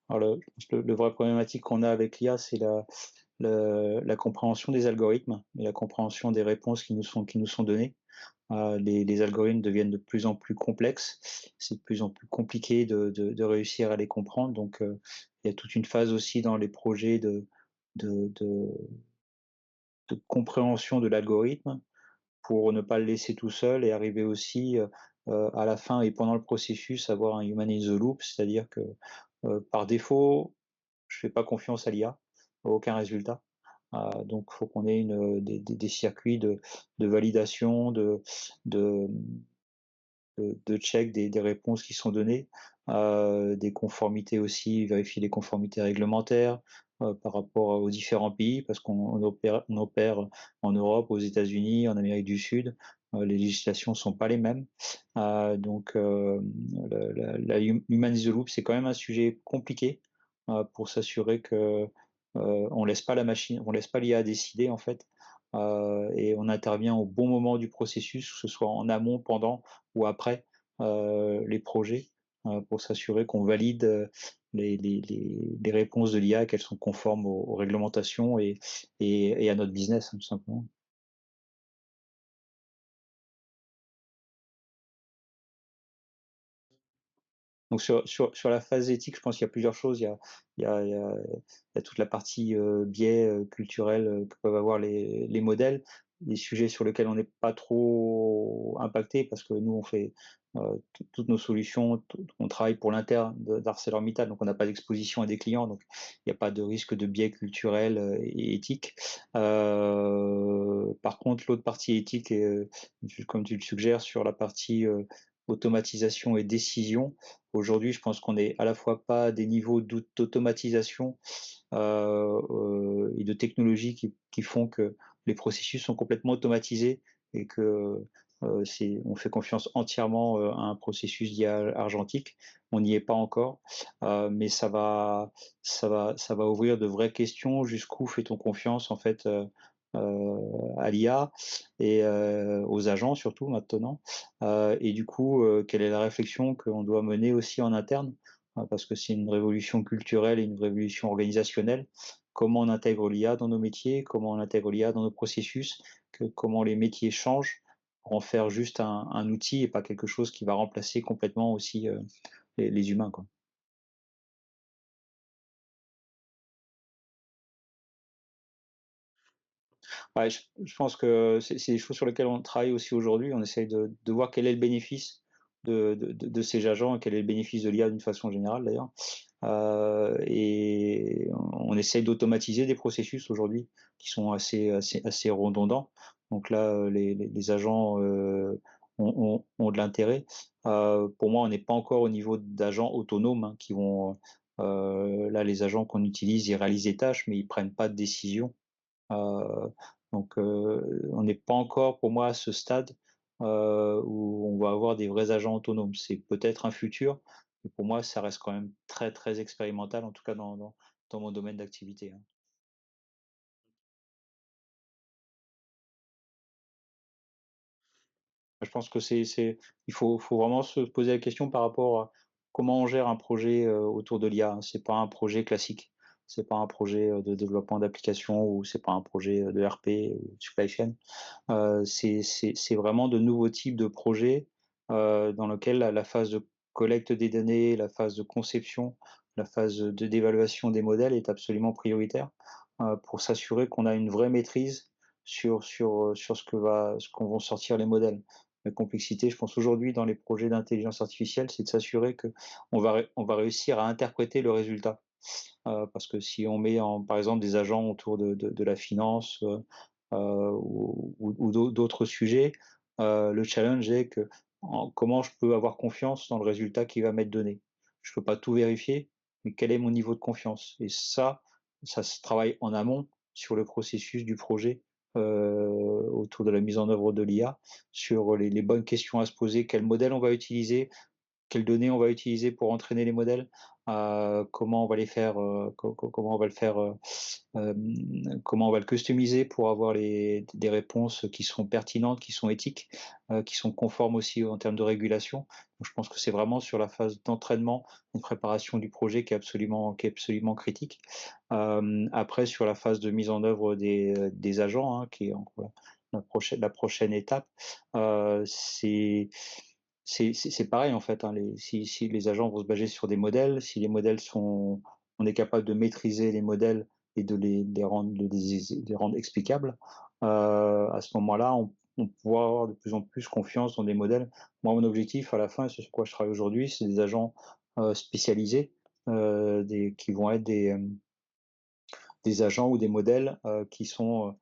Alors le vrai problématique qu'on a avec l'IA, c'est la compréhension des algorithmes et la compréhension des réponses qui nous sont données. Les algorithmes deviennent de plus en plus complexes, c'est de plus en plus compliqué de réussir à les comprendre. Donc, il y a toute une phase aussi dans les projets de, de, de compréhension de l'algorithme pour ne pas le laisser tout seul et arriver aussi à la fin et pendant le processus avoir un human in the loop, c'est-à-dire que par défaut, je fais pas confiance à l'IA, aucun résultat. Donc, il faut qu'on ait des circuits de validation, de, de check des réponses qui sont données, des conformités aussi, vérifier les conformités réglementaires par rapport aux différents pays, parce on opère en Europe, aux États-Unis, en Amérique du Sud. Les législations sont pas les mêmes. Donc, Human in the Loop, c'est quand même un sujet compliqué pour s'assurer que on laisse pas la machine, on laisse pas l'IA décider en fait, et on intervient au bon moment du processus, que ce soit en amont, pendant ou après les projets, pour s'assurer qu'on valide les réponses de l'IA, qu'elles sont conformes aux réglementations et à notre business, hein, tout simplement. Donc sur la phase éthique, je pense qu'il y a plusieurs choses. Il y a, il y a, il y a toute la partie biais culturel que peuvent avoir les modèles, des sujets sur lesquels on n'est pas trop impacté parce que nous on fait toutes nos solutions, on travaille pour d'ArcelorMittal, donc on n'a pas d'exposition à des clients, donc il n'y a pas de risque de biais culturel et éthique. Par contre, l'autre partie éthique, comme tu le suggères, sur la partie automatisation et décision. Aujourd'hui, je pense qu'on n'est à la fois pas à des niveaux d'automatisation et de technologie qui font que les processus sont complètement automatisés et que on fait confiance entièrement à un processus d'IA argentique. On n'y est pas encore, mais ça va ouvrir de vraies questions. Jusqu'où fait-on confiance en fait à l'IA et aux agents surtout maintenant. Et du coup, quelle est la réflexion qu'on doit mener aussi en interne, parce que c'est une révolution culturelle et une révolution organisationnelle. Comment on intègre l'IA dans nos métiers, comment on intègre l'IA dans nos processus, comment les métiers changent pour en faire juste un outil et pas quelque chose qui va remplacer complètement aussi les humains, quoi. Ouais, je pense que c'est des choses sur lesquelles on travaille aussi aujourd'hui. On essaye de voir quel est le bénéfice de ces agents et quel est le bénéfice de l'IA d'une façon générale d'ailleurs. Et on essaye d'automatiser des processus aujourd'hui qui sont assez redondants. Donc là, les agents ont de l'intérêt. Pour moi, on n'est pas encore au niveau d'agents autonomes hein, qui vont. Là, les agents qu'on utilise, ils réalisent des tâches, mais ils prennent pas de décision. Euh, donc, on n'est pas encore, pour moi, à ce stade où on va avoir des vrais agents autonomes. C'est peut-être un futur, mais pour moi, ça reste quand même très, très expérimental, en tout cas dans mon domaine d'activité, hein. Je pense que faut vraiment se poser la question par rapport à comment on gère un projet autour de l'IA. C'est pas un projet classique. C'est pas un projet de développement d'application ou c'est pas un projet de RP, ou de supply chain. C'est vraiment de nouveaux types de projets dans lesquels la phase de collecte des données, la phase de conception, la phase d'évaluation des modèles est absolument prioritaire pour s'assurer qu'on a une vraie maîtrise sur ce qu'on vont sortir les modèles. La complexité, je pense aujourd'hui dans les projets d'intelligence artificielle, c'est de s'assurer que on va réussir à interpréter le résultat. Parce que si on met par exemple des agents autour de la finance ou d'autres sujets, le challenge est que comment je peux avoir confiance dans le résultat qui va m'être donné. Je peux pas tout vérifier, mais quel est mon niveau de confiance? Et ça se travaille en amont sur le processus du projet autour de la mise en œuvre de l'IA, sur les bonnes questions à se poser, quel modèle on va utiliser, quelles données on va utiliser pour entraîner les modèles, comment on va les faire, comment on va le faire, comment on va le customiser pour avoir des réponses qui sont pertinentes, qui sont éthiques, qui sont conformes aussi en termes de régulation. Donc je pense que c'est vraiment sur la phase d'entraînement, de préparation du projet qui est absolument critique. Après sur la phase de mise en œuvre des agents, hein, qui est encore la prochaine étape, c'est pareil en fait, hein, si les agents vont se baser sur des modèles, si les modèles sont on est capable de maîtriser les modèles et de les rendre explicables, à ce moment-là, on pourra avoir de plus en plus confiance dans des modèles. Moi, mon objectif à la fin, et c'est sur quoi je travaille aujourd'hui, c'est des agents, spécialisés, qui vont être des agents ou des modèles, qui sont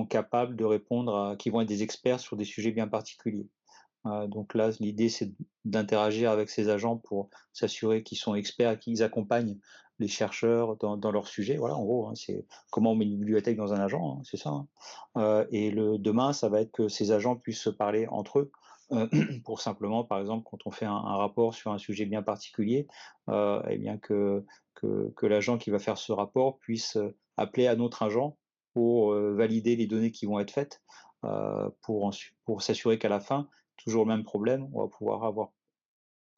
capables de répondre qui vont être des experts sur des sujets bien particuliers. Donc là, l'idée, c'est d'interagir avec ces agents pour s'assurer qu'ils sont experts et qu'ils accompagnent les chercheurs dans leur sujet. Voilà, en gros, hein, c'est comment on met une bibliothèque dans un agent, hein, c'est ça, hein. Et demain, ça va être que ces agents puissent se parler entre eux, pour simplement, par exemple, quand on fait un rapport sur un sujet bien particulier, et bien que l'agent qui va faire ce rapport puisse appeler un autre agent pour valider les données qui vont être faites, pour s'assurer qu'à la fin, toujours le même problème, on va pouvoir avoir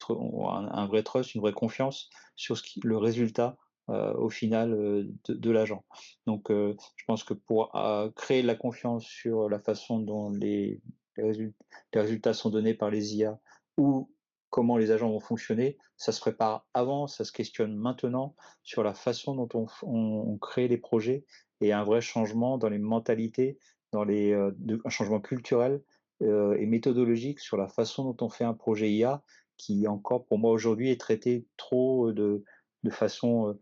un vrai trust, une vraie confiance sur le résultat, au final, de l'agent. Donc, je pense que pour, créer de la confiance sur la façon dont les résul les résultats sont donnés par les IA ou comment les agents vont fonctionner, ça se prépare avant, ça se questionne maintenant sur la façon dont on crée les projets et un vrai changement dans les mentalités, un changement culturel, et méthodologique sur la façon dont on fait un projet IA qui encore pour moi aujourd'hui est traité trop de façon,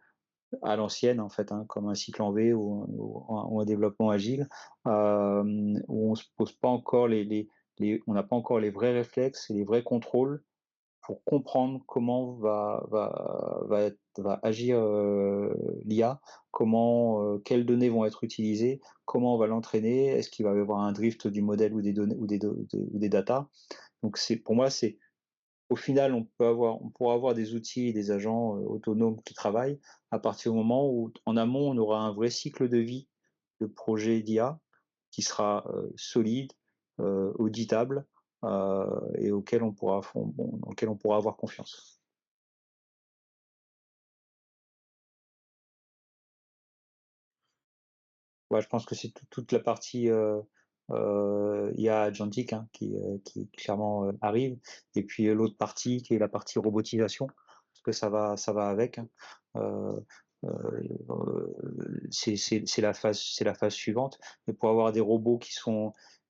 à l'ancienne en fait, hein, comme un cycle en V ou un développement agile, où on se pose pas encore on n'a pas encore les vrais réflexes et les vrais contrôles pour comprendre comment va agir, l'IA, quelles données vont être utilisées, comment on va l'entraîner, est-ce qu'il va y avoir un drift du modèle ou des données ou des datas? Donc pour moi, c'est au final, on pourra avoir des outils et des agents, autonomes qui travaillent à partir du moment où, en amont, on aura un vrai cycle de vie de projet d'IA qui sera, solide, auditable, et auquel on pourra avoir confiance. Ouais, je pense que c'est toute la partie, IA agentique, hein, qui clairement, arrive et puis, l'autre partie qui est la partie robotisation, parce que ça va avec, hein. Heu c'est la phase suivante, mais pour avoir des robots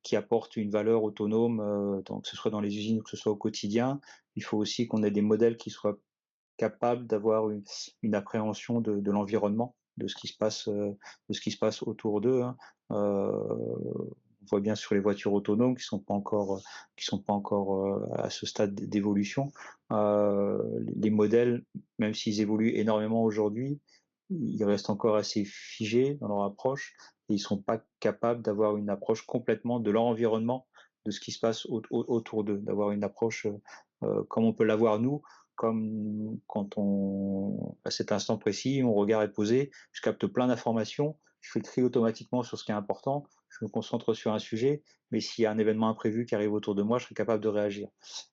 qui apportent une valeur autonome, donc que ce soit dans les usines ou que ce soit au quotidien, il faut aussi qu'on ait des modèles qui soient capable d'avoir une appréhension de l'environnement, de ce qui se passe autour d'eux, hein. On voit bien sur les voitures autonomes qui sont pas encore, à ce stade d'évolution. Les modèles, même s'ils évoluent énormément aujourd'hui, ils restent encore assez figés dans leur approche et ils sont pas capables d'avoir une approche complètement de leur environnement, de ce qui se passe autour d'eux, d'avoir une approche, comme on peut l'avoir nous, comme quand à cet instant précis, mon regard est posé, je capte plein d'informations, je fais le tri automatiquement sur ce qui est important, je me concentre sur un sujet, mais s'il y a un événement imprévu qui arrive autour de moi, je serai capable de réagir.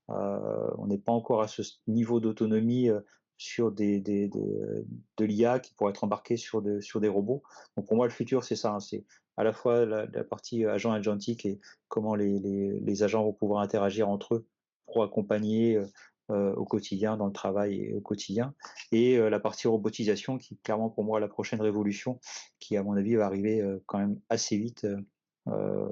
On n'est pas encore à ce niveau d'autonomie, sur de l'IA qui pourrait être embarqué sur des robots. Donc pour moi, le futur, c'est ça, hein, c'est à la fois la partie agent agentique et comment les agents vont pouvoir interagir entre eux pour accompagner, au quotidien, dans le travail et au quotidien. Et la partie robotisation qui est clairement pour moi la prochaine révolution, qui à mon avis va arriver quand même assez vite, euh,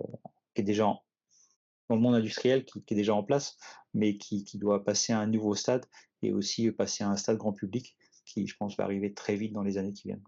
qui est déjà dans le monde industriel, qui est déjà en place, mais qui doit passer à un nouveau stade et aussi passer à un stade grand public qui, je pense, va arriver très vite dans les années qui viennent.